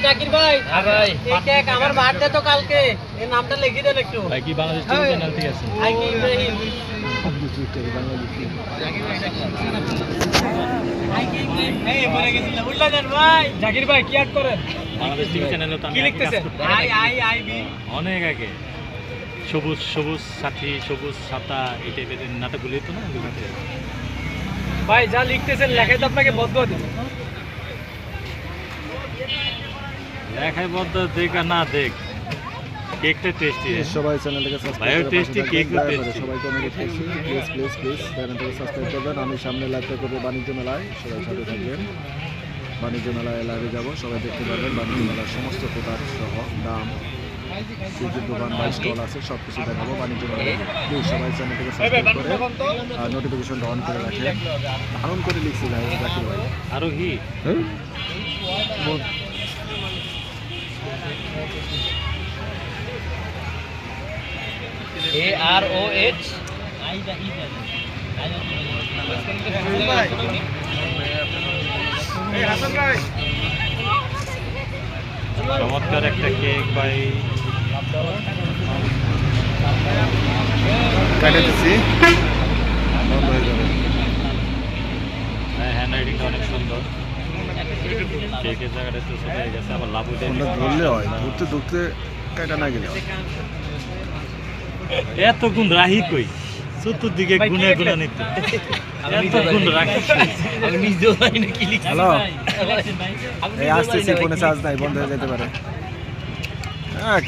জাকির ভাই, হ্যাঁ ভাই, এই কেক আমার বার্থডে তো কালকে, এই নামটা লিখে দেন একটু। ভাই কি বাংলাদেশ টিভি চ্যানেল থেকে আছেন? ভাই কি ইব্রাহিম? এই মরে গেছিল, উল্টা দেন ভাই। জাকির ভাই কি অ্যাড করেন? বাংলাদেশ টিভি চ্যানেলে তো আমি কি আগে লিখতেছে? কাজ করতাম। I B. অনেক আগে সবুজ সবুজ সাথী, সবুজ ছাতা, এই টাইপের নাটকগুলি তো না ওগুলিতে। ভাই যা লিখতেছেন লেখায় তো আপনাকে বদলে দেবে। লেখায় বদ্ধ দেখ আর না দেখ, কেকটা টেস্টি। সবাই চ্যানেলটাকে ভাইও সাবস্ক্রাইব tasty, cake ও tasty। সবাইকে অনেক টেস্টি, প্লিজ চ্যানেলটাকে সাবস্ক্রাইব করবেন। আমি সামনে লাইভটা করবো বাণিজ্য মেলায়, সবাই সাথে থাকবেন। বাণিজ্য মেলায় লাইভে যাব, সবাই দেখতে পারবেন বাণিজ্য মেলার সমস্ত প্রোডাক্ট সহ দাম, সূর্যের দোকান বা স্টল আছে, সব কিছু দেখাবো বাণিজ্য মেলায়। প্লিজ সবাই চ্যানেলটাকে সাবস্ক্রাইব করে আর নোটিফিকেশনটা অন করে রাখেন। দারুণ করে লিখছি ভাই জাকির ভাই। আরো কি হ্যাঁ AROH চমৎকার একটা কেক ভাই। কাটাতেছি বন্ধ হয়ে যাবে। হ্যান্ড রাইটিংটা অনেক সুন্দর। কেকের জায়গাটা তো ছোট হয়ে গেছে, আবার লাভ উঠে ফোনটা ধরলে হয়, ধরতে ধরতে কাটা না গেলে হয়। এত গুণ রাহি কই, চতুর্দিকে গুনে গুনে নিতে এত গুণ রাখি। আমি নিজেও জানি না কি লিখছি। হ্যালো, ভাই এই আসতেছি, ফোনে চার্জ নাই, বন্ধ হয়ে যেতে পারে। হ্যাঁ